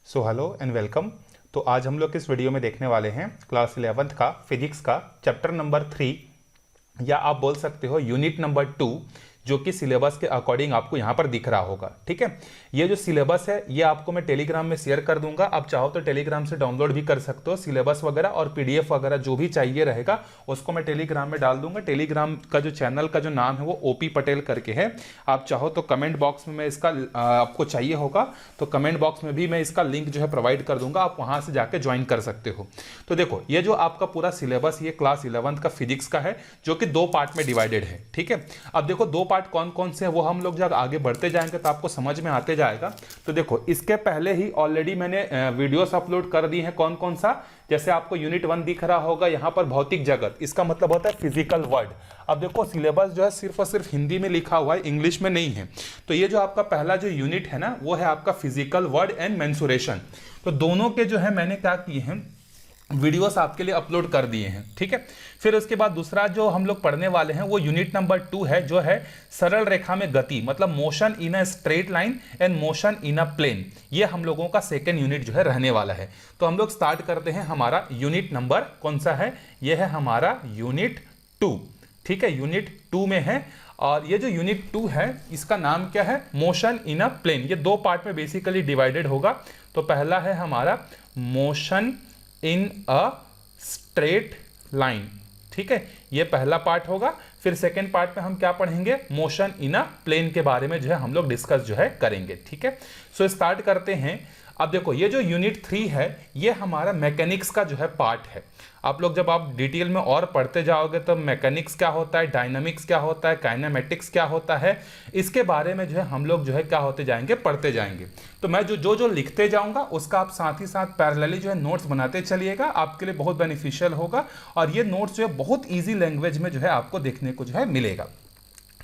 So hello and welcome. तो आज हम लोग इस वीडियो में देखने वाले हैं क्लास 11th का फिजिक्स का चैप्टर नंबर 3 या आप बोल सकते हो यूनिट नंबर 2, जो कि सिलेबस के अकॉर्डिंग आपको यहाँ पर दिख रहा होगा। ठीक है, ये जो सिलेबस है ये आपको मैं टेलीग्राम में शेयर कर दूंगा। आप चाहो तो टेलीग्राम से डाउनलोड भी कर सकते हो। सिलेबस वगैरह और पीडीएफ वगैरह जो भी चाहिए रहेगा उसको मैं टेलीग्राम में डाल दूंगा। टेलीग्राम का जो चैनल का जो नाम है वो ओपी पटेल करके है। आप चाहो तो कमेंट बॉक्स में मैं इसका आपको चाहिए होगा तो कमेंट बॉक्स में भी मैं इसका लिंक जो है प्रोवाइड कर दूंगा, आप वहां से जाके ज्वाइन कर सकते हो। तो देखो ये जो आपका पूरा सिलेबस ये क्लास 11th का फिजिक्स का है, जो कि 2 पार्ट में डिवाइडेड है। ठीक है, अब देखो 2 पार्ट कौन कौन से हैं वो हम लोग जब आगे बढ़ते जाएंगे तो आपको समझ में आते जाएगा। तो देखो इसके पहले ही ऑलरेडी मैंने वीडियोस अपलोड कर दी हैं। कौन कौन सा, जैसे आपको यूनिट 1 दिख रहा होगा यहाँ पर भौतिक जगत, इसका मतलब होता है फिजिकल वर्ल्ड। अब देखो सिलेबस जो है सिर्फ और सिर्फ हिंदी में लिखा हुआ है, इंग्लिश में नहीं है। तो ये जो आपका पहला जो यूनिट है ना वो है आपका फिजिकल वर्ल्ड एंड मेंसुरेशन। तो दोनों के जो है मैंने क्या किए हैं वीडियोस आपके लिए अपलोड कर दिए हैं। ठीक है, फिर उसके बाद दूसरा जो हम लोग पढ़ने वाले हैं वो यूनिट नंबर 2 है, जो है सरल रेखा में गति, मतलब motion in a straight line and motion in a plane. ये हम लोगों का सेकेंड यूनिट जो है रहने वाला है। तो हम लोग स्टार्ट करते हैं। हमारा यूनिट नंबर कौन सा है? ये है हमारा यूनिट 2। ठीक है, यूनिट 2 में है। और ये जो यूनिट 2 है इसका नाम क्या है? Motion in a plane. ये 2 पार्ट में बेसिकली डिवाइडेड होगा। तो पहला है हमारा motion in a straight line. ठीक है, ये पहला पार्ट होगा। फिर सेकेंड पार्ट में हम क्या पढ़ेंगे? मोशन इन अ प्लेन के बारे में जो है हम लोग डिस्कस जो है करेंगे। ठीक है, सो स्टार्ट करते हैं। अब देखो ये जो यूनिट 3 है ये हमारा मैकेनिक्स का जो है पार्ट है। आप लोग जब आप डिटेल में और पढ़ते जाओगे तो मैकेनिक्स क्या होता है, डायनामिक्स क्या होता है, काइनेमेटिक्स क्या होता है, इसके बारे में जो है हम लोग जो है क्या होते जाएंगे, पढ़ते जाएंगे। तो मैं जो लिखते जाऊंगा उसका आप साथ ही साथ पैरेलली जो है नोट्स बनाते चलिएगा, आपके लिए बहुत बेनिफिशियल होगा। और ये नोट्स जो है बहुत ईजी लैंग्वेज में जो है आपको देखने को जो है मिलेगा।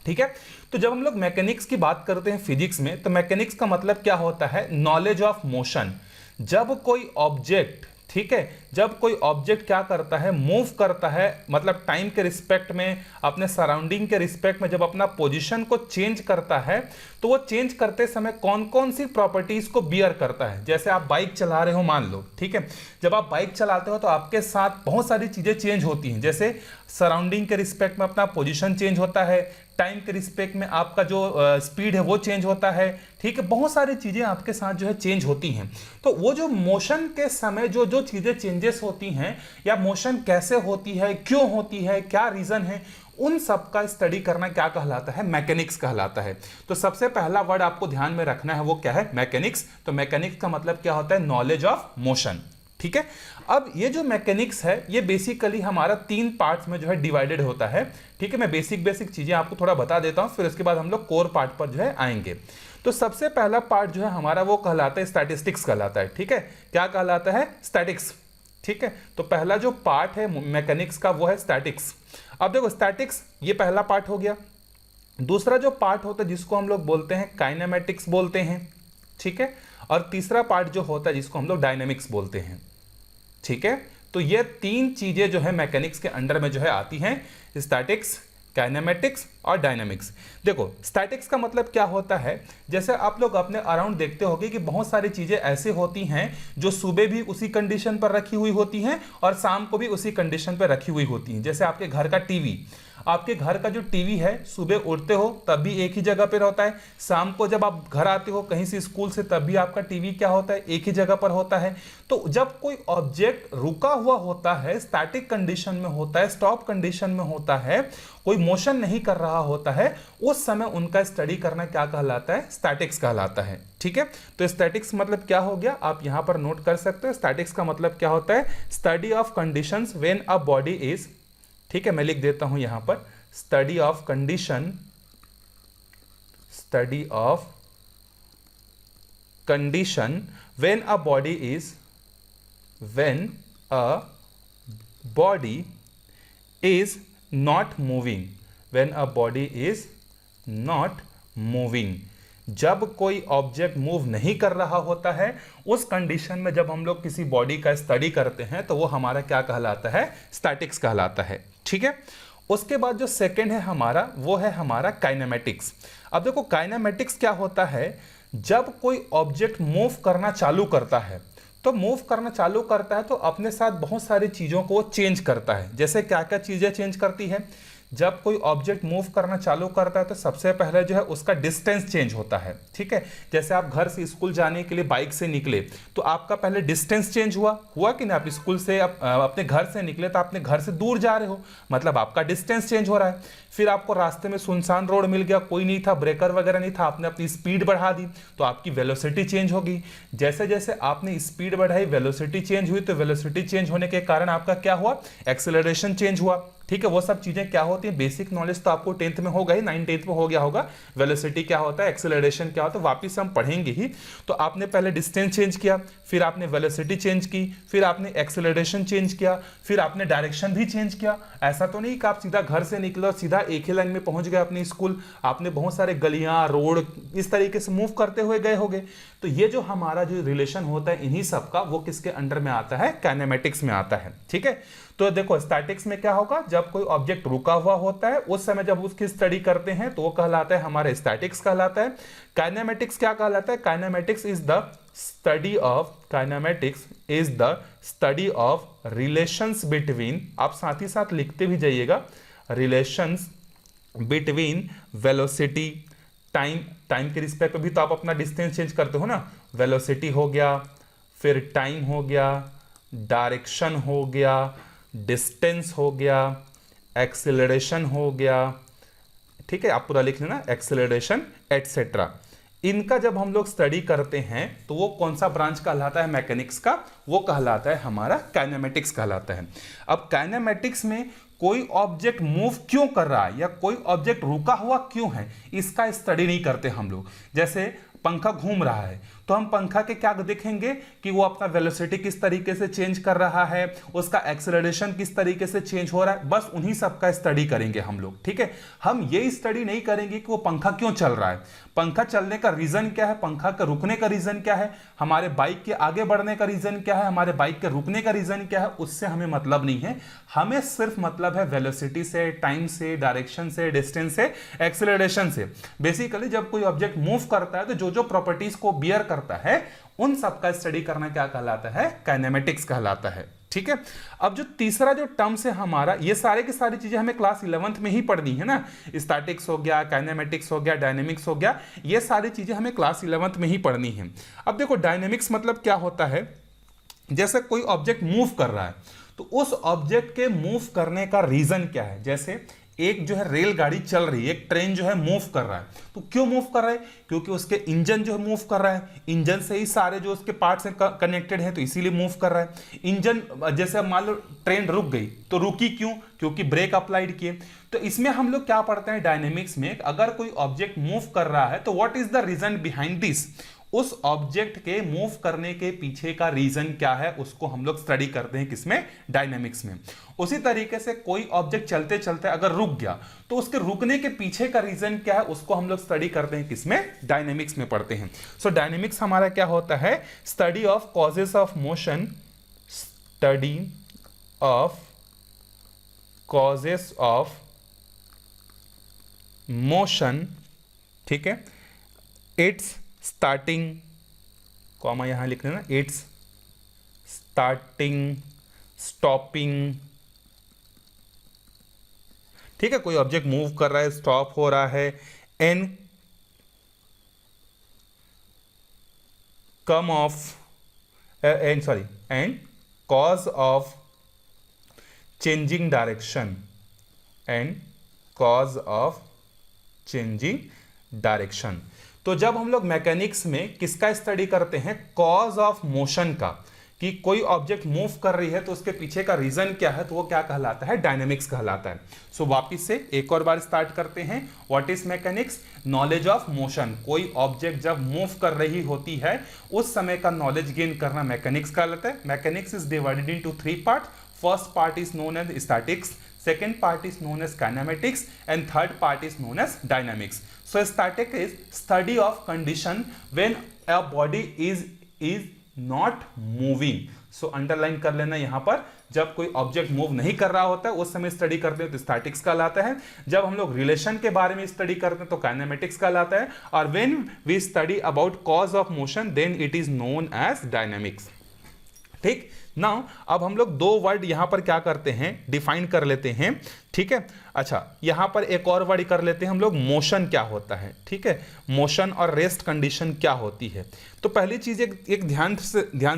ठीक है, तो जब हम लोग मैकेनिक्स की बात करते हैं फिजिक्स में, तो मैकेनिक्स का मतलब क्या होता है? Knowledge of motion. जब कोई ऑब्जेक्ट, ठीक है, जब कोई ऑब्जेक्ट क्या करता है, मूव करता है, मतलब टाइम के रिस्पेक्ट में, अपने सराउंडिंग के रिस्पेक्ट में जब अपना पोजीशन को चेंज करता है, तो वो चेंज करते समय कौन कौन सी प्रॉपर्टीज को बियर करता है। जैसे आप बाइक चला रहे हो मान लो, ठीक है, जब आप बाइक चलाते हो तो आपके साथ बहुत सारी चीजें चेंज होती हैं। जैसे सराउंडिंग के रिस्पेक्ट में अपना पोजीशन चेंज होता है, टाइम के रिस्पेक्ट में आपका जो स्पीड है वो चेंज होता है। ठीक है, बहुत सारी चीजें आपके साथ जो है चेंज होती हैं। तो वो जो मोशन के समय जो जो चीजें चेंजेस होती हैं, या मोशन कैसे होती है, क्यों होती है, क्या रीजन है, उन सब का स्टडी करना क्या कहलाता है? मैकेनिक्स कहलाता है। तो सबसे पहला वर्ड आपको ध्यान में रखना है वो क्या है? मैकेनिक्स। तो मैकेनिक्स का मतलब क्या होता है? Knowledge of motion. ठीक है, अब ये जो मैकेनिक्स है ये बेसिकली हमारा 3 पार्ट्स में जो है डिवाइडेड होता है। ठीक है, मैं बेसिक चीजें आपको थोड़ा बता देता हूं, फिर उसके बाद हम लोग कोर पार्ट पर जो है आएंगे। तो सबसे पहला पार्ट जो है हमारा वो कहलाता है स्टैटिस्टिक्स कहलाता है। ठीक है, क्या कहलाता है? स्टैटिक्स। ठीक है, तो पहला जो पार्ट है मैकेनिक्स का वो है स्टैटिक्स। अब देखो स्टैटिक्स ये पहला पार्ट हो गया। दूसरा जो पार्ट होता है जिसको हम लोग बोलते हैं काइनेमेटिक्स बोलते हैं। ठीक है, और तीसरा पार्ट जो होता है जिसको हम लोग डायनेमिक्स बोलते हैं। ठीक है, तो ये 3 चीजें जो है मैकेनिक्स के अंडर में जो है आती हैं, स्टैटिक्स, काइनेमेटिक्स और डायनामिक्स। देखो स्टैटिक्स का मतलब क्या होता है? जैसे आप लोग अपने अराउंड देखते होंगे कि बहुत सारी चीजें ऐसे होती हैं जो सुबह भी उसी कंडीशन पर रखी हुई होती हैं और शाम को भी उसी कंडीशन पर रखी हुई होती हैं। जैसे आपके घर का टीवी, आपके घर का जो टीवी है सुबह उठते हो तब भी एक ही जगह पर होता है, शाम को जब आप घर आते हो कहीं से स्कूल से तब भी आपका टीवी क्या होता है? एक ही जगह पर होता है। तो जब कोई ऑब्जेक्ट रुका हुआ होता है, स्टैटिक कंडीशन में होता है, स्टॉप कंडीशन में होता है, कोई मोशन नहीं कर रहा होता है, उस समय उनका स्टडी करना क्या कहलाता है? स्टैटिक्स कहलाता है। ठीक है, तो स्टैटिक्स मतलब क्या हो गया आप यहां पर नोट कर सकते हो। स्टैटिक्स का मतलब क्या होता है? Study of conditions when a body is, ठीक है, मैं लिख देता हूं यहां पर, study of condition, study of condition when a body is, when a body is not moving, when a body is not moving. जब कोई ऑब्जेक्ट मूव नहीं कर रहा होता है उस कंडीशन में जब हम लोग किसी बॉडी का स्टडी करते हैं तो वो हमारा क्या कहलाता है? स्टैटिक्स कहलाता है। ठीक है, उसके बाद जो सेकंड है हमारा वो है हमारा काइनेमेटिक्स। अब देखो काइनेमेटिक्स क्या होता है? जब कोई ऑब्जेक्ट मूव करना चालू करता है तो मूव करना चालू करता है तो अपने साथ बहुत सारी चीज़ों को चेंज करता है। जैसे क्या क्या चीज़ें चेंज करती है? जब कोई ऑब्जेक्ट मूव करना चालू करता है तो सबसे पहले जो है उसका डिस्टेंस चेंज होता है। ठीक है, जैसे आप घर से स्कूल जाने के लिए बाइक से निकले तो आपका पहले डिस्टेंस चेंज हुआ कि नहीं? आप स्कूल से अपने घर से निकले तो अपने घर से दूर जा रहे हो, मतलब आपका डिस्टेंस चेंज हो रहा है। फिर आपको रास्ते में सुनसान रोड मिल गया, कोई नहीं था, ब्रेकर वगैरह नहीं था, आपने अपनी स्पीड बढ़ा दी तो आपकी वेलोसिटी चेंज होगी। जैसे जैसे आपने स्पीड बढ़ाई, वेलोसिटी चेंज हुई, तो वेलोसिटी चेंज होने के कारण आपका क्या हुआ? एक्सेलरेशन चेंज हुआ। ठीक है, वो सब चीजें क्या होती है, बेसिक नॉलेज तो आपको 10th में होगा ही, 9th में हो गया होगा। वेलोसिटी क्या होता है, एक्सेलरेशन क्या होता है, वापिस हम पढ़ेंगे ही। तो आपने पहले डिस्टेंस चेंज किया, फिर आपने वेलोसिटी चेंज की, फिर आपने एक्सेलरेशन चेंज किया, फिर आपने डायरेक्शन भी चेंज किया। ऐसा तो नहीं कि आप सीधा घर से निकले और सीधा एक ही लाइन में पहुंच गए अपने स्कूल। आपने बहुत सारे गलियां, रोड इस तरीके से मूव करते हुए गए होंगे। तो ये जो हमारा जो रिलेशन होता है इन्हीं सब का, वो किसके अंडर में आता है? काइनेमेटिक्स में आता है। ठीक है, तो देखो स्टैटिक्स में क्या होगा, जब कोई ऑब्जेक्ट रुका हुआ होता है उस समय जब उसकी स्टडी करते हैं तो वो कहलाता है हमारे स्टैटिक्स कहलाता है। काइनेमेटिक्स क्या कहलाता है? Kinematics is the study of relations between, आप साथ ही साथ लिखते भी जाइएगा, रिलेशंस बिटवीन वेलोसिटी, टाइम के रिस्पेक्ट में भी तो आप अपना डिस्टेंस चेंज करते हो ना। वेलोसिटी हो गया, फिर टाइम हो गया, डायरेक्शन हो गया, डिस्टेंस हो गया, एक्सेलरेशन हो गया। ठीक है, आप पूरा लिख लेना, एक्सेलरेशन एटसेट्रा। इनका जब हम लोग स्टडी करते हैं तो वो कौन सा ब्रांच कहलाता है मैकेनिक्स का? वो कहलाता है हमारा काइनेमेटिक्स कहलाता है। अब काइनेमेटिक्स में कोई ऑब्जेक्ट मूव क्यों कर रहा है या कोई ऑब्जेक्ट रुका हुआ क्यों है, इसका स्टडी नहीं करते हम लोग। जैसे पंखा घूम रहा है तो हम पंखा के क्या देखेंगे कि वो अपना वेलोसिटी किस तरीके से चेंज कर रहा है, उसका एक्सेलरेशन किस तरीके से चेंज हो रहा है, बस उन्हीं सब का स्टडी करेंगे हम लोग। ठीक है, हम ये स्टडी नहीं करेंगे कि वो पंखा क्यों चल रहा है, पंखा चलने का रीजन क्या है, पंखा का रुकने का रीजन क्या है, हमारे बाइक के आगे बढ़ने का रीजन क्या है, हमारे बाइक के रुकने का रीजन क्या है, उससे हमें मतलब नहीं है। हमें सिर्फ मतलब है वेलोसिटी से, टाइम से, डायरेक्शन से, डिस्टेंस से, एक्सेलरेशन से। बेसिकली जब कोई ऑब्जेक्ट मूव करता है तो जो जो प्रॉपर्टीज को बियर करता है उन सब का स्टडी करना क्या कहलाता है? काइनेमेटिक्स कहलाता है। ठीक है, अब जो तीसरा जो टर्म्स है हमारा, ये सारे की सारी चीजें हमें क्लास 11th में ही पढ़नी है ना। स्टैटिक्स हो गया, काइनेमेटिक्स हो गया, डायनेमिक्स हो गया, ये सारी चीजें हमें क्लास 11th में ही पढ़नी है। अब देखो डायनेमिक्स मतलब क्या होता है, जैसे कोई ऑब्जेक्ट मूव कर रहा है तो उस ऑब्जेक्ट के मूव करने का रीजन क्या है। जैसे एक जो है रेलगाड़ी चल रही है, एक ट्रेन जो है मूव कर रहा है, तो क्यों मूव कर रहा है? क्योंकि उसके इंजन जो है मूव कर रहा है, इंजन से ही सारे जो उसके पार्ट्स हैं कनेक्टेड है, तो इसीलिए मूव कर रहा है। इंजन जैसे मान लो ट्रेन रुक गई तो रुकी क्यों? क्योंकि ब्रेक अप्लाइड किए। तो इसमें हम लोग क्या पढ़ते हैं डायनेमिक्स में, अगर कोई ऑब्जेक्ट मूव कर रहा है तो what is the reason behind this, उस ऑब्जेक्ट के मूव करने के पीछे का रीजन क्या है, उसको हम लोग स्टडी करते हैं किसमें? डायनेमिक्स में। उसी तरीके से कोई ऑब्जेक्ट चलते चलते अगर रुक गया तो उसके रुकने के पीछे का रीजन क्या है, उसको हम लोग स्टडी करते हैं किसमें? डायनेमिक्स में पढ़ते हैं। सो डायनेमिक्स हमारा क्या होता है? Study of causes of motion, study of causes of motion. ठीक है, इट्स स्टार्टिंग, कॉमा यहां लिख लेना, इट्स स्टार्टिंग, स्टॉपिंग। ठीक है, कोई ऑब्जेक्ट मूव कर रहा है, स्टॉप हो रहा है, and come of and cause of changing direction, and cause of changing direction. तो जब हम लोग मैकेनिक्स में किसका स्टडी करते हैं? कॉज ऑफ मोशन का, कि कोई ऑब्जेक्ट मूव कर रही है तो उसके पीछे का रीजन क्या है, तो वो क्या कहलाता है? डायनेमिक्स कहलाता है। सो वापिस से एक और बार स्टार्ट करते हैं। What is mechanics? Knowledge of motion. कोई ऑब्जेक्ट जब मूव कर रही होती है उस समय का नॉलेज गेन करना मैकेनिक्स कहलाता है। Mechanics is divided into 3 part. First part is known as statics, second part is known as kinematics, and third part is known as dynamics. So static is study of condition when a body is not moving. So underline कर लेना यहाँ पर, जब कोई object move नहीं कर रहा होता है उस समय स्टडी करते हैं तो स्टैटिक्स कहलाता है, जब हम लोग रिलेशन के बारे में स्टडी करते हैं तो काइनेमेटिक्स कहलाता है, और when we study about cause of motion then it is known as dynamics. ठीक, नाउ अब हम लोग दो वर्ड यहां पर क्या करते हैं, डिफाइन कर लेते हैं। ठीक है, अच्छा यहां पर एक और वर्ड कर लेते हैं हम लोग, मोशन क्या होता है। ठीक है, मोशन और रेस्ट कंडीशन क्या होती है। तो पहली चीज एक ध्यान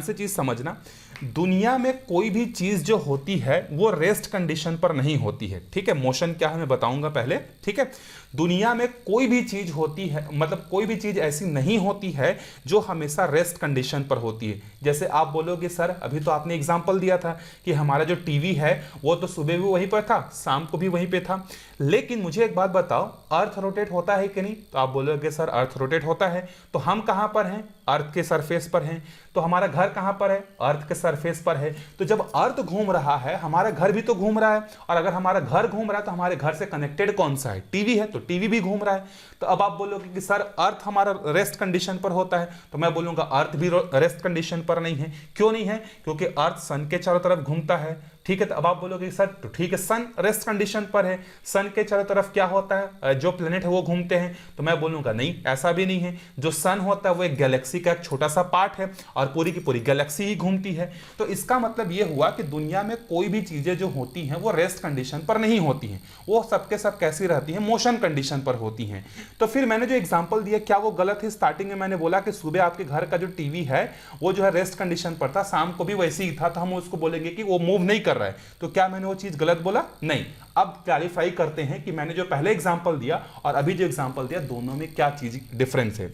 से चीज समझना, दुनिया में कोई भी चीज जो होती है वो रेस्ट कंडीशन पर नहीं होती है। ठीक है, मोशन क्या है मैं बताऊंगा पहले। ठीक है, दुनिया में कोई भी चीज होती है, मतलब कोई भी चीज ऐसी नहीं होती है जो हमेशा रेस्ट कंडीशन पर होती है। जैसे आप बोलोगे सर अभी तो आपने एग्जांपल दिया था कि हमारा जो टीवी है वो तो सुबह भी वहीं पर था, शाम को भी वहीं पे था, लेकिन मुझे एक बात बताओ, अर्थ रोटेट होता है कि नहीं? तो आप बोलोगे सर अर्थ रोटेट होता है। तो हम कहां पर हैं? अर्थ के सरफेस पर हैं। तो हमारा घर कहां पर है? अर्थ के सरफेस पर है। तो जब अर्थ घूम रहा है हमारा घर भी तो घूम रहा है, और अगर हमारा घर घूम रहा है तो हमारे घर से कनेक्टेड कौन सा है? टीवी है, तो टीवी भी घूम रहा है। तो अब आप बोलोगे कि सर अर्थ हमारा रेस्ट कंडीशन पर होता है, तो मैं बोलूंगा अर्थ भी रेस्ट कंडीशन पर नहीं है। क्यों नहीं है? क्योंकि अर्थ सन के चारों तरफ घूमता है। ठीक है, तो अब आप बोलोगे सर तो ठीक है सन रेस्ट कंडीशन पर है, सन के चारों तरफ क्या होता है, जो प्लेनेट है वो घूमते हैं। तो मैं बोलूंगा नहीं, ऐसा भी नहीं है। जो सन होता है वो एक गैलेक्सी का एक छोटा सा पार्ट है और पूरी की पूरी गैलेक्सी ही घूमती है। तो इसका मतलब ये हुआ कि दुनिया में कोई भी चीजें जो होती हैं वो रेस्ट कंडीशन पर नहीं होती हैं, वो सबके सब कैसी रहती हैं? मोशन कंडीशन पर होती हैं। तो फिर मैंने जो एग्जाम्पल दिया क्या वो गलत है? स्टार्टिंग में मैंने बोला कि सुबह आपके घर का जो टीवी है वो जो है रेस्ट कंडीशन पर था, शाम को भी वैसे ही था, तो हम उसको बोलेंगे कि वो मूव नहीं कर रहा है। तो क्या मैंने वो चीज गलत बोला? नहीं। अब क्लैरिफाई करते हैं कि मैंने जो पहले एग्जांपल दिया और अभी जो एग्जांपल दिया दोनों में क्या चीज डिफरेंस है।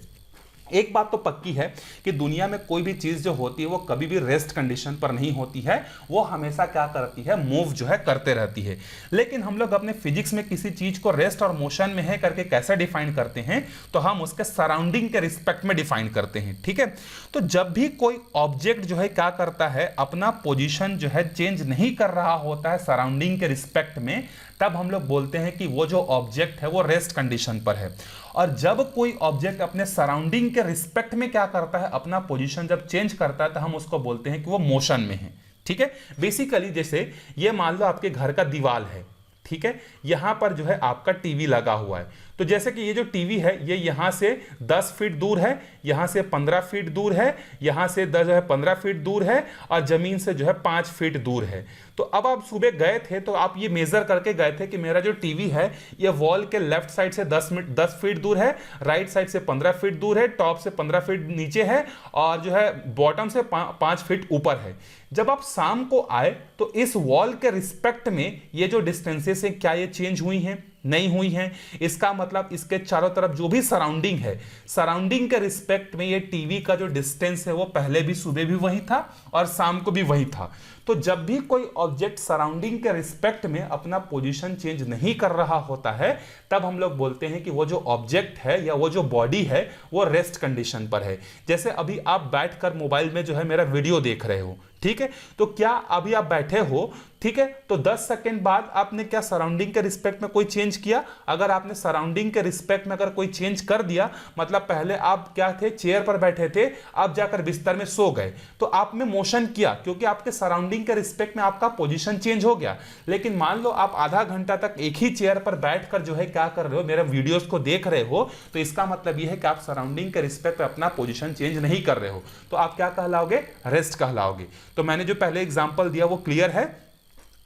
एक बात तो पक्की है कि दुनिया में कोई भी चीज जो होती है वो कभी भी रेस्ट कंडीशन पर नहीं होती है, वो हमेशा क्या करती है? मूव जो है करते रहती है। लेकिन हम लोग अपने फिजिक्स में किसी चीज को रेस्ट और मोशन में है करके कैसे डिफाइन करते हैं? तो हम उसके सराउंडिंग के रिस्पेक्ट में डिफाइन करते हैं। ठीक है, तो जब भी कोई ऑब्जेक्ट जो है क्या करता है, अपना पोजिशन जो है चेंज नहीं कर रहा होता है सराउंडिंग के रिस्पेक्ट में, तब हम लोग बोलते हैं कि वो जो ऑब्जेक्ट है वो रेस्ट कंडीशन पर है। और जब कोई ऑब्जेक्ट अपने सराउंडिंग के रिस्पेक्ट में क्या करता है, अपना पोजीशन जब चेंज करता है, तो हम उसको बोलते हैं कि वो मोशन में है। ठीक है, बेसिकली जैसे ये मान लो आपके घर का दीवार है, ठीक है, यहां पर जो है आपका टीवी लगा हुआ है। तो जैसे कि ये जो टीवी है ये यहां से 10 फीट दूर है, यहां से 15 फीट दूर है, यहां से 15 फीट दूर है, और जमीन से जो है 5 फीट दूर है। तो अब आप सुबह गए थे तो आप ये मेजर करके गए थे कि मेरा जो टीवी है ये वॉल के लेफ्ट साइड से 10 फीट दूर है, राइट साइड से 15 फीट दूर है, टॉप से 15 फीट नीचे है, और जो है बॉटम से 5 फीट ऊपर है। जब आप शाम को आए तो इस वॉल के रिस्पेक्ट में ये जो डिस्टेंसेस है क्या ये चेंज हुई हैं? नहीं हुई हैं। इसका मतलब इसके चारों तरफ जो भी सराउंडिंग है, सराउंडिंग के रिस्पेक्ट में ये टीवी का जो डिस्टेंस है वो पहले भी सुबह भी वही था और शाम को भी वही था। तो जब भी कोई ऑब्जेक्ट सराउंडिंग के रिस्पेक्ट में अपना पोजीशन चेंज नहीं कर रहा होता है, तब हम लोग बोलते हैं कि वो जो ऑब्जेक्ट है या वो जो बॉडी है वो रेस्ट कंडीशन पर है। जैसे अभी आप बैठकर मोबाइल में जो है मेरा वीडियो देख रहे हो, ठीक है, तो क्या अभी आप बैठे हो, ठीक है, तो 10 सेकंड बाद आपने क्या सराउंडिंग के रिस्पेक्ट में कोई चेंज किया? अगर आपने सराउंडिंग के रिस्पेक्ट में अगर कोई चेंज कर दिया, मतलब पहले आप क्या थे, चेयर पर बैठे थे, आप जाकर बिस्तर में सो गए, तो आप में मोशन किया क्योंकि आपके सराउंडिंग के रिस्पेक्ट में आपका पोजीशन चेंज हो गया। लेकिन मान लो आप आधा घंटा तक एक ही चेयर पर बैठकर जो है क्या कर रहे हो, मेरे वीडियोस को देख रहे हो, तो इसका मतलब यह है कि आप सराउंडिंग के रिस्पेक्ट में अपना पोजीशन चेंज नहीं कर रहे हो, तो आप क्या कहलाओगे? रेस्ट कहलाओगे। तो मैंने जो पहले एग्जांपल दिया वो क्लियर है?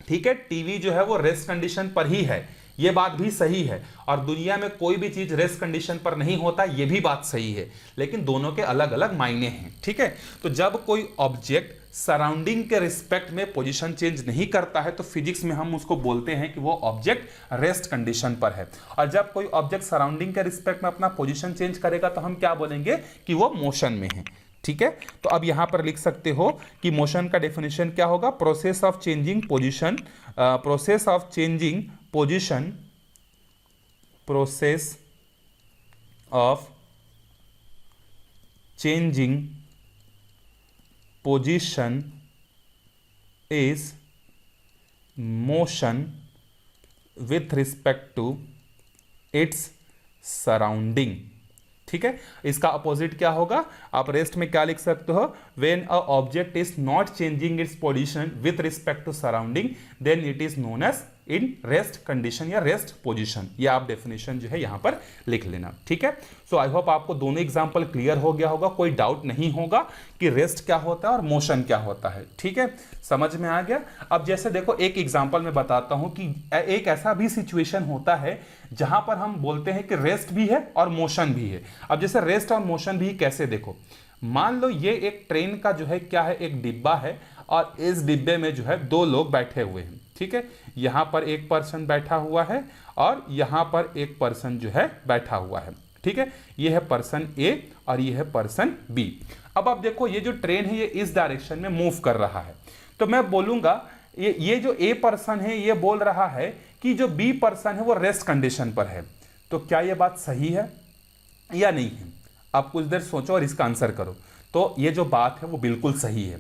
ठीक है, टीवी जो है वो रेस्ट कंडीशन पर ही है, ये बात भी सही है, और दुनिया में कोई भी चीज रेस्ट कंडीशन पर नहीं होता, ये भी बात सही है, लेकिन दोनों के अलग अलग मायने हैं। ठीक है, तो जब कोई ऑब्जेक्ट सराउंडिंग के रिस्पेक्ट में पोजीशन चेंज नहीं करता है तो फिजिक्स में हम उसको बोलते हैं कि वो ऑब्जेक्ट रेस्ट कंडीशन पर है, और जब कोई ऑब्जेक्ट सराउंडिंग के रिस्पेक्ट में अपना पोजीशन चेंज करेगा तो हम क्या बोलेंगे कि वो मोशन में है। ठीक है, तो अब यहां पर लिख सकते हो कि मोशन का डेफिनेशन क्या होगा? Process of changing position, process of changing position, process of changing position is motion with respect to its surrounding. ठीक है, इसका अपोजिट क्या होगा, आप रेस्ट में क्या लिख सकते हो, when a object is not changing its position with respect to surrounding then it is known as in rest condition या रेस्ट पोजीशन। ये आप डेफिनेशन जो है यहां पर लिख लेना। ठीक है, सो आई होप आपको दोनों एग्जांपल क्लियर हो गया होगा, कोई डाउट नहीं होगा कि रेस्ट क्या होता है और मोशन क्या होता है। ठीक है, समझ में आ गया। अब जैसे देखो एक एग्जांपल में बताता हूं कि एक ऐसा भी सिचुएशन होता है जहां पर हम बोलते हैं कि रेस्ट भी है और मोशन भी है। अब जैसे रेस्ट और मोशन भी कैसे, देखो मान लो ये एक ट्रेन का जो है क्या है, एक डिब्बा है और इस डिब्बे में जो है दो लोग बैठे हुए हैं। ठीक है, यहां पर एक पर्सन बैठा हुआ है और यहां पर एक पर्सन जो है बैठा हुआ है। ठीक है, ये है पर्सन ए और ये है पर्सन बी। अब आप देखो ये जो ट्रेन है ये इस डायरेक्शन में मूव कर रहा है, तो मैं बोलूंगा ये जो ए पर्सन है ये बोल रहा है कि जो बी पर्सन है वो रेस्ट कंडीशन पर है। तो क्या ये बात सही है या नहीं है? आप कुछ देर सोचो और इसका आंसर करो। तो ये जो बात है वो बिल्कुल सही है।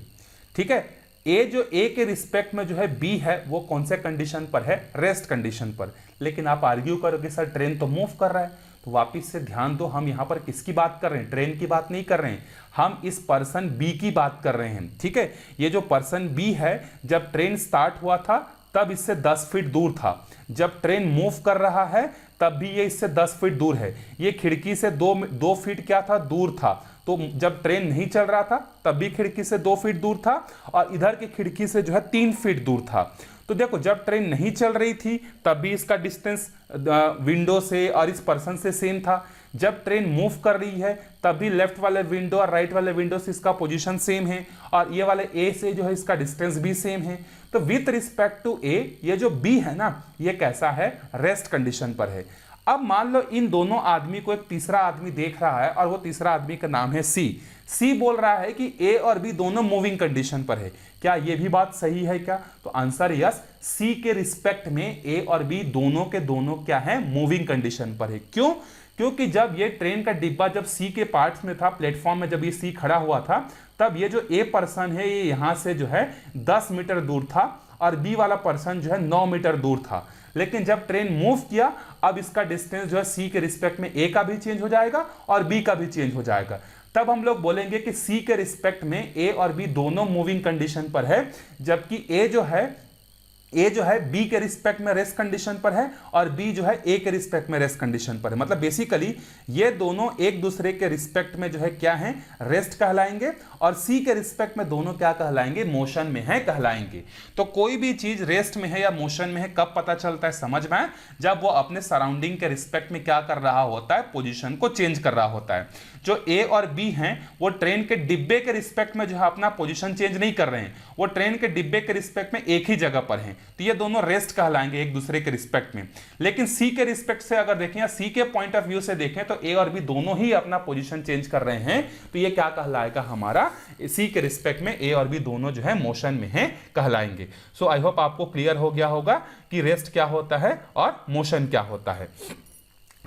ठीक है, ए जो ए के रिस्पेक्ट में जो है बी है वो कौन से कंडीशन पर है, रेस्ट कंडीशन पर। लेकिन आप आर्ग्यू करोगे सर ट्रेन तो मूव कर रहा है, तो वापिस से ध्यान दो, हम यहां पर किसकी बात कर रहे हैं, ट्रेन की बात नहीं कर रहे हैं, हम इस पर्सन बी की बात कर रहे हैं। ठीक है, ये जो पर्सन बी है जब ट्रेन स्टार्ट हुआ था तब इससे 10 फीट दूर था, जब ट्रेन मूव कर रहा है तब भी ये इससे 10 फीट दूर है। ये खिड़की से 2 फीट क्या था, दूर था। तो जब ट्रेन नहीं चल रहा था तब भी खिड़की से 2 फीट दूर था और इधर की खिड़की से जो है 3 फीट दूर था। तो देखो जब ट्रेन नहीं चल रही थी तब भी इसका डिस्टेंस विंडो से और इस पर्सन से सेम था। जब ट्रेन मूव कर रही है तब भी लेफ्ट वाले विंडो और राइट वाले विंडो से इसका पोजीशन सेम है और ये वाले ए से जो है इसका डिस्टेंस भी सेम है। तो विथ रिस्पेक्ट टू ए ये जो बी है ना ये कैसा है, रेस्ट कंडीशन पर है। अब मान लो इन दोनों आदमी को एक तीसरा आदमी देख रहा है और वो तीसरा आदमी का नाम है सी। सी बोल रहा है कि ए और बी दोनों मूविंग कंडीशन पर है। क्या ये भी बात सही है क्या? तो आंसर यस, सी के रिस्पेक्ट में ए और बी दोनों के दोनों क्या है, मूविंग कंडीशन पर है। क्यों? क्योंकि जब ये ट्रेन का डिब्बा जब सी के पार्ट्स में था, प्लेटफॉर्म में जब ये सी खड़ा हुआ था, तब ये जो ए पर्सन है ये यहां से जो है 10 मीटर दूर था और बी वाला पर्सन जो है 9 मीटर दूर था। लेकिन जब ट्रेन मूव किया अब इसका डिस्टेंस जो है सी के रिस्पेक्ट में ए का भी चेंज हो जाएगा और बी का भी चेंज हो जाएगा। तब हम लोग बोलेंगे कि सी के रिस्पेक्ट में ए और बी दोनों मूविंग कंडीशन पर है, जबकि ए जो है बी के रिस्पेक्ट में रेस्ट कंडीशन पर है और बी जो है ए के रिस्पेक्ट में रेस्ट कंडीशन पर है। मतलब बेसिकली ये दोनों एक दूसरे के रिस्पेक्ट में जो है क्या है, रेस्ट कहलाएंगे और सी के रिस्पेक्ट में दोनों क्या कहलाएंगे, मोशन में है कहलाएंगे। तो कोई भी चीज रेस्ट में है या मोशन में है कब पता चलता है, समझ में? जब वो अपने सराउंडिंग के रिस्पेक्ट में क्या कर रहा होता है, पोजीशन को चेंज कर रहा होता है। जो ए और बी हैं वो ट्रेन के डिब्बे के रिस्पेक्ट में जो है अपना पोजीशन चेंज नहीं कर रहे हैं, वो ट्रेन के डिब्बे के रिस्पेक्ट में एक ही जगह पर हैं। तो ये दोनों रेस्ट कहलाएंगे एक दूसरे के रिस्पेक्ट में। लेकिन सी के रिस्पेक्ट से अगर देखें या सी के पॉइंट ऑफ व्यू से देखें तो ए और बी दोनों ही अपना पोजीशन चेंज कर रहे हैं। तो ये क्या कहलाएगा, हमारा सी के रिस्पेक्ट में ए और बी दोनों जो है मोशन में है कहलाएंगे। सो आई होप आपको क्लियर हो गया होगा कि रेस्ट क्या होता है और मोशन क्या होता है।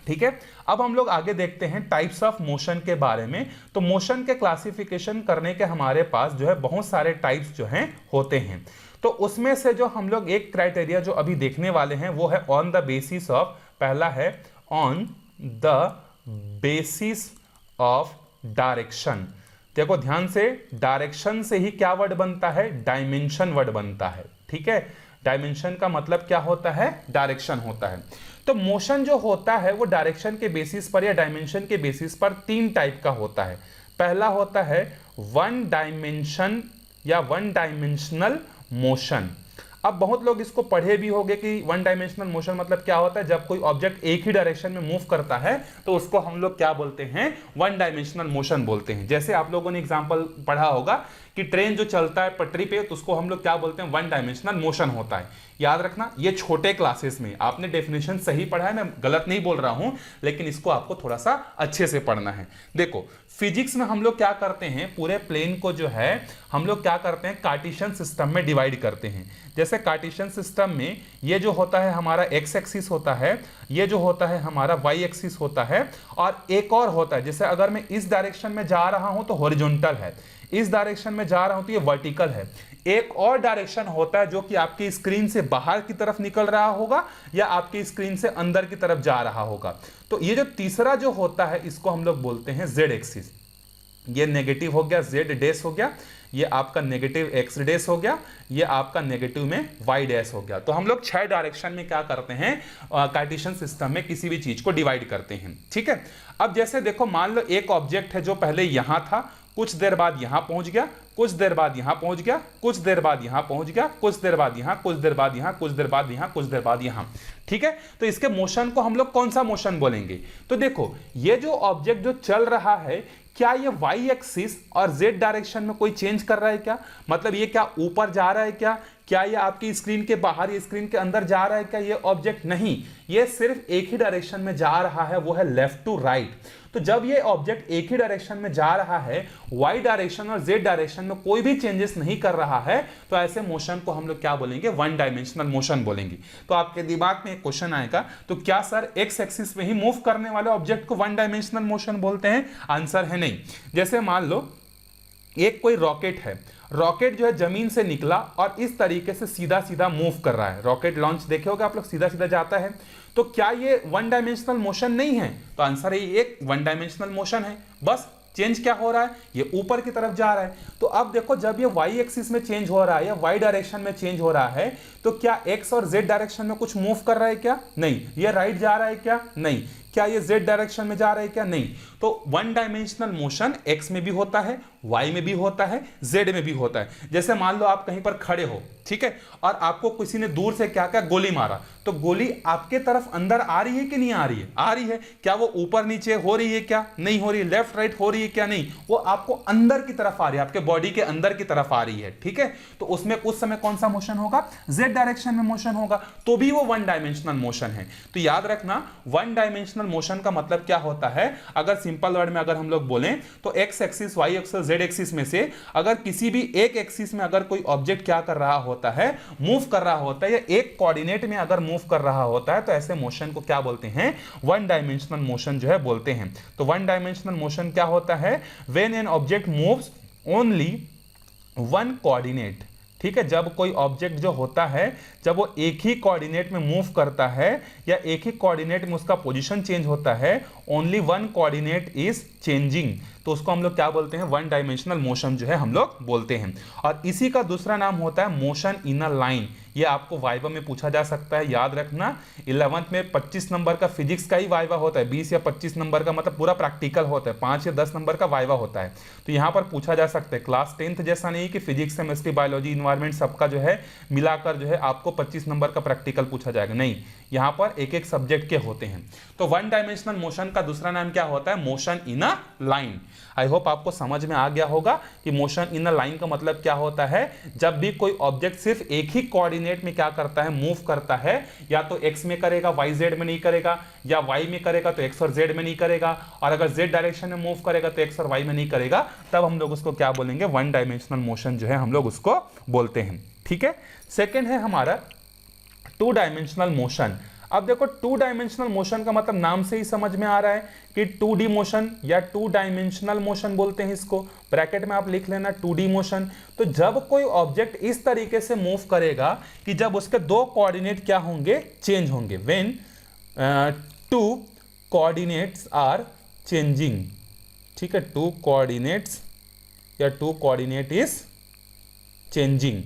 ठीक है, अब हम लोग आगे देखते हैं टाइप्स ऑफ मोशन के बारे में। तो मोशन के क्लासिफिकेशन करने के हमारे पास जो है बहुत सारे टाइप्स जो हैं होते हैं। तो उसमें से जो हम लोग एक क्राइटेरिया जो अभी देखने वाले हैं वो है ऑन द बेसिस ऑफ, पहला है on the basis of direction. देखो ध्यान से, डायरेक्शन से ही क्या वर्ड बनता है, डायमेंशन वर्ड बनता है। ठीक है, डायमेंशन का मतलब क्या होता है, डायरेक्शन होता है। तो मोशन जो होता है वो डायरेक्शन के बेसिस पर या डायमेंशन के बेसिस पर 3 टाइप का होता है। पहला होता है वन डायमेंशन या वन डायमेंशनल मोशन। अब बहुत लोग इसको पढ़े भी होंगे कि वन डायमेंशनल मोशन मतलब क्या होता है, जब कोई ऑब्जेक्ट एक ही डायरेक्शन में मूव करता है तो उसको हम लोग क्या बोलते हैं, वन डायमेंशनल मोशन बोलते हैं। जैसे आप लोगों ने एग्जांपल पढ़ा होगा कि ट्रेन जो चलता है पटरी पे तो उसको हम लोग क्या बोलते हैं, वन डायमेंशनल मोशन होता है। याद रखना ये छोटे क्लासेस में आपने डेफिनेशन सही पढ़ा है, मैं गलत नहीं बोल रहा हूं, लेकिन इसको आपको थोड़ा सा अच्छे से पढ़ना है। देखो फिजिक्स में हम लोग क्या करते हैं, पूरे प्लेन को जो है हम लोग क्या करते हैं, कार्टेशियन सिस्टम में डिवाइड करते हैं। जैसे कार्टेशियन सिस्टम में ये जो होता है हमारा एक्स एक्सिस होता है, ये जो होता है हमारा वाई एक्सिस होता है और एक और होता है, जैसे अगर मैं इस डायरेक्शन में जा रहा हूं तो हॉरिजॉन्टल है, इस डायरेक्शन में जा रहा हूं तो ये वर्टिकल है। एक और डायरेक्शन होता है जो कि आपकी स्क्रीन से बाहर की तरफ निकल रहा होगा या आपकी स्क्रीन से अंदर की तरफ जा रहा होगा। तो ये जो तीसरा जो होता है इसको हम लोग बोलते हैं जेड एक्सिस। ये नेगेटिव हो गया जेड डैश हो गया, ये आपका नेगेटिव एक्स डैश हो गया, ये आपका नेगेटिव में वाई डैश हो गया। तो हम लोग 6 डायरेक्शन में क्या करते हैं, कार्टेशियन सिस्टम में किसी भी चीज को डिवाइड करते हैं। ठीक है, अब जैसे देखो मान लो एक ऑब्जेक्ट है जो पहले यहां था, कुछ देर बाद यहां पहुंच गया, कुछ देर बाद यहां पहुंच गया, कुछ देर बाद यहां पहुंच गया, कुछ देर बाद यहां, कुछ देर बाद यहां, कुछ देर बाद यहां, कुछ देर बाद यहां। ठीक है, तो इसके मोशन को हम लोग कौन सा मोशन बोलेंगे? तो देखो ये जो ऑब्जेक्ट जो चल रहा है, क्या ये वाई एक्सिस और जेड डायरेक्शन में कोई चेंज कर रहा है क्या? मतलब ये क्या ऊपर जा रहा है क्या ये आपकी स्क्रीन के बाहर या स्क्रीन के अंदर जा रहा है क्या? ये ऑब्जेक्ट नहीं, ये सिर्फ एक ही डायरेक्शन में जा रहा है, वो है लेफ्ट टू राइट। तो जब ये ऑब्जेक्ट एक ही डायरेक्शन में जा रहा है, वाई डायरेक्शन और जेड डायरेक्शन में कोई भी चेंजेस नहीं कर रहा है, तो ऐसे मोशन को हम लोग क्या बोलेंगे? वन डायमेंशनल मोशन बोलेंगे। तो आपके दिमाग में एक क्वेश्चन आएगा, तो क्या सर एक्स एक्सिस में ही मूव करने वाले ऑब्जेक्ट को वन डायमेंशनल मोशन बोलते हैं? आंसर है नहीं। जैसे मान लो एक कोई रॉकेट है, रॉकेट जो है जमीन से निकला और इस तरीके से सीधा सीधा मूव कर रहा है। रॉकेट लॉन्च देखे होगे आप लोग, सीधा सीधा जाता है। तो क्या ये वन डायमेंशनल मोशन नहीं है? तो आंसर है ये एक वन डायमेंशनल मोशन है। बस चेंज क्या हो रहा है, ये ऊपर की तरफ जा रहा है। तो अब देखो जब ये वाई एक्सिस में चेंज हो रहा है या वाई डायरेक्शन में चेंज हो रहा है, तो क्या एक्स और जेड डायरेक्शन में कुछ मूव कर रहा है क्या? नहीं। ये राइट जा रहा है क्या? नहीं। क्या ये जेड डायरेक्शन में जा रहा है क्या? नहीं। तो वन डायमेंशनल मोशन एक्स में भी होता है, वाई में भी होता है, जेड में भी होता है। जैसे मान लो आप कहीं पर खड़े हो, ठीक है, और आपको किसी ने दूर से क्या क्या गोली मारा, तो गोली आपके तरफ अंदर आ रही है कि नहीं आ रही है? आ रही है। क्या वो ऊपर नीचे हो रही है क्या? नहीं हो रही है। लेफ्ट राइट हो रही है क्या? नहीं। वो आपको अंदर की तरफ आ रही है, आपके बॉडी के अंदर की तरफ आ रही है। ठीक है, तो उसमें उस समय कौन सा मोशन होगा? जेड डायरेक्शन में मोशन होगा, तो भी वो वन डायमेंशनल मोशन है। तो याद रखना, वन डायमेंशनल मोशन का मतलब क्या होता है? अगर सिंपल वर्ड में अगर हम लोग बोलें तो X axis, Y axis, Z axis में से अगर किसी भी एक एक्सिस में अगर कोई ऑब्जेक्ट क्या कर रहा होता है, मूव कर रहा होता है, या एक कोऑर्डिनेट में अगर मूव कर रहा होता है, तो ऐसे मोशन को क्या बोलते हैं? वन डायमेंशनल मोशन जो है बोलते हैं। तो वन डायमेंशनल मोशन क्या होता है? When an object moves only one coordinate. ठीक है, जब कोई ऑब्जेक्ट जो होता है, जब वो एक ही कोऑर्डिनेट में मूव करता है या एक ही कोऑर्डिनेट में उसका पोजीशन चेंज होता है, only one coordinate is changing, तो उसको हम लोग क्या बोलते हैं? वन डायमेंशनल मोशन जो है हम लोग बोलते हैं। और इसी का दूसरा नाम होता है मोशन इन अ लाइन। ये आपको वाइवा में पूछा जा सकता है, याद रखना। 11th में 25 नंबर का फिजिक्स का ही वाइवा होता है, 20 या 25 नंबर का मतलब पूरा प्रैक्टिकल होता है, 5 या 10 नंबर का वाइवा होता है। तो यहाँ पर पूछा जा सकता है। क्लास 10th जैसा नहीं कि फिजिक्स, केमिस्ट्री, बायोलॉजी, इन्वायरमेंट सबका जो है मिलाकर जो है आपको 25 नंबर का प्रैक्टिकल पूछा जाएगा। नहीं, यहाँ पर एक एक सब्जेक्ट के होते हैं। तो वन डायमेंशनल मोशन का दूसरा नाम क्या होता है? Motion in a line. I hope आपको समझ में आ गया होगा कि मोशन इन अ लाइन का मतलब क्या होता है। जब भी कोई ऑब्जेक्ट सिर्फ एक ही कोऑर्डिनेट में क्या करता है? मूव करता है, या तो एक्स में करेगा, वाई जेड में नहीं करेगा, या वाई में करेगा तो एक्स और जेड में नहीं करेगा, और अगर जेड डायरेक्शन में मूव करेगा तो एक्स और वाई में नहीं करेगा, तब हम लोग उसको क्या बोलेंगे? वन डायमेंशनल मोशन जो है हम लोग उसको बोलते हैं। ठीक है, सेकेंड है हमारा टू डायमेंशनल मोशन। अब देखो टू डायमेंशनल मोशन का मतलब नाम से ही समझ में आ रहा है कि 2D मोशन या टू डायमेंशनल मोशन बोलते हैं इसको। ब्रैकेट में आप लिख लेना 2D मोशन। तो जब कोई ऑब्जेक्ट इस तरीके से मूव करेगा कि जब उसके दो कोऑर्डिनेट क्या होंगे? चेंज होंगे। When two coordinates are changing. ठीक है, टू कोऑर्डिनेट्स या टू कोऑर्डिनेट इज चेंजिंग।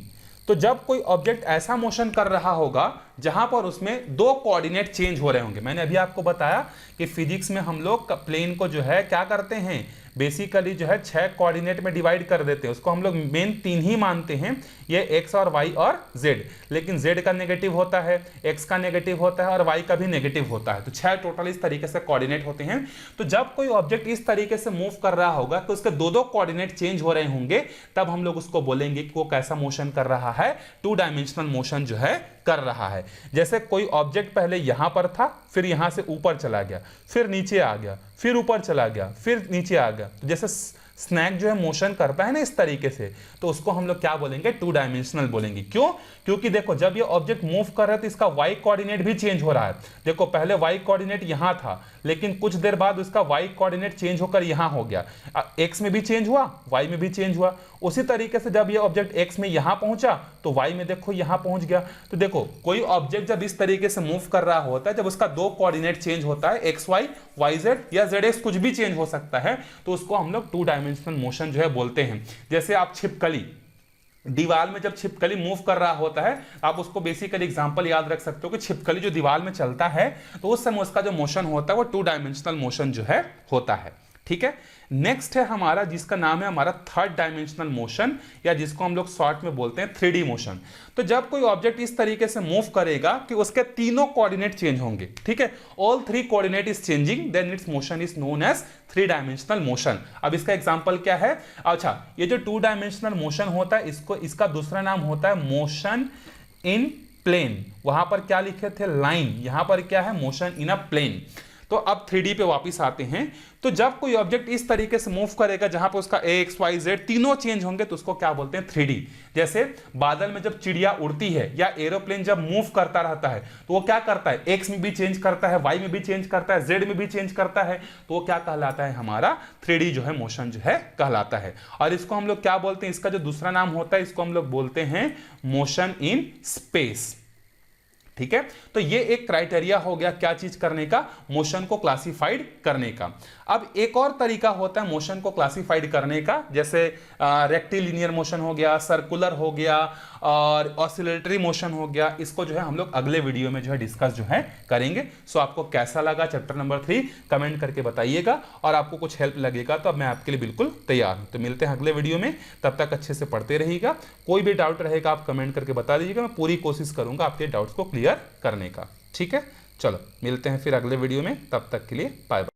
तो जब कोई ऑब्जेक्ट ऐसा मोशन कर रहा होगा जहां पर उसमें दो कोऑर्डिनेट चेंज हो रहे होंगे। मैंने अभी आपको बताया कि फिजिक्स में हम लोग प्लेन को जो है क्या करते हैं? बेसिकली जो है 6 कोऑर्डिनेट में डिवाइड कर देते हैं। उसको हम लोग मेन 3 ही मानते हैं, ये एक्स और वाई और जेड। लेकिन जेड का नेगेटिव होता है, एक्स का नेगेटिव होता है और वाई का भी नेगेटिव होता है। तो 6 टोटल इस तरीके से कोऑर्डिनेट होते हैं। तो जब कोई ऑब्जेक्ट इस तरीके से मूव कर रहा होगा तो उसके दो कोऑर्डिनेट चेंज हो रहे होंगे, तब हम लोग उसको बोलेंगे कि वो कैसा मोशन कर रहा है? टू डायमेंशनल मोशन जो है कर रहा है। जैसे कोई ऑब्जेक्ट पहले यहां पर था, फिर यहां से ऊपर चला गया, फिर नीचे आ गया, फिर ऊपर चला गया, फिर नीचे आ गया। तो जैसे स्नैक जो है मोशन करता है ना इस तरीके से, तो उसको हम लोग क्या बोलेंगे, टू डायमेंशनल बोलेंगे। क्यों? क्योंकि देखो जब ये ऑब्जेक्ट मूव कर रहा है तो इसका वाई कोऑर्डिनेट भी चेंज हो रहा है। देखो पहले वाई कोऑर्डिनेट यहां था, लेकिन कुछ देर बाद उसका वाई कोऑर्डिनेट चेंज होकर यहां हो गया, एक्स में भी चेंज हुआ, वाई में भी चेंज हुआ। उसी तरीके से जब ये ऑब्जेक्ट एक्स में यहां पहुंचा तो वाई में देखो यहां पहुंच गया। तो देखो कोई ऑब्जेक्ट जब इस तरीके से मूव कर रहा होता है, जब उसका दो कोऑर्डिनेट चेंज होता है, एक्स वाई, वाई जेड या जेड एक्स, कुछ भी चेंज हो सकता है, तो उसको हम लोग टू डायमेंशनल मोशन जो है बोलते हैं। जैसे आप छिपकली, दीवार में जब छिपकली मूव कर रहा होता है, आप उसको बेसिकली एग्जांपल याद रख सकते हो कि छिपकली जो दीवार में चलता है तो उस समय उसका जो मोशन होता है वो टू डायमेंशनल मोशन जो है होता है। ठीक है, नेक्स्ट है हमारा जिसका नाम है हमारा थर्ड डायमेंशनल मोशन, या जिसको हम लोग शॉर्ट में बोलते हैं 3D मोशन। तो जब कोई ऑब्जेक्ट इस तरीके से मूव करेगा कि उसके तीनों कोऑर्डिनेट चेंज होंगे, ठीक है, all three coordinate is changing, then its motion is known as three dimensional motion. अब इसका एग्जांपल क्या है? अच्छा, ये जो टू डायमेंशनल मोशन होता है इसका दूसरा नाम होता है मोशन इन प्लेन। वहां पर क्या लिखे थे? लाइन। यहां पर क्या है? Motion in a plane. तो अब 3D पे वापस आते हैं। तो जब कोई ऑब्जेक्ट इस तरीके से मूव करेगा जहां पे उसका एक्स वाई जेड तीनों चेंज होंगे तो उसको क्या बोलते हैं? 3D। जैसे बादल में जब चिड़िया उड़ती है या एरोप्लेन जब मूव करता रहता है तो वो क्या करता है? एक्स में भी चेंज करता है, वाई में भी चेंज करता है, जेड में भी चेंज करता है, तो वो क्या कहलाता है? हमारा 3D जो है मोशन जो है कहलाता है। और इसको हम लोग क्या बोलते हैं? इसका जो दूसरा नाम होता है इसको हम लोग बोलते हैं मोशन इन स्पेस। ठीक है, तो ये एक क्राइटेरिया हो गया क्या चीज करने का? मोशन को क्लासिफाइड करने का। अब एक और तरीका होता है मोशन को क्लासिफाइड करने का, जैसे रेक्टिलिनियर मोशन हो गया, सर्कुलर हो गया और ऑसिलेटरी मोशन हो गया। इसको जो है हम लोग अगले वीडियो में जो है डिस्कस जो है करेंगे। सो आपको कैसा लगा चैप्टर नंबर 3 कमेंट करके बताइएगा, और आपको कुछ हेल्प लगेगा तो अब मैं आपके लिए बिल्कुल तैयार हूं। तो मिलते हैं अगले वीडियो में, तब तक अच्छे से पढ़ते रहिएगा। कोई भी डाउट रहेगा आप कमेंट करके बता दीजिएगा, मैं पूरी कोशिश करूंगा आपके डाउट्स को क्लियर करने का। ठीक है, चलो मिलते हैं फिर अगले वीडियो में, तब तक के लिए बाय बाय।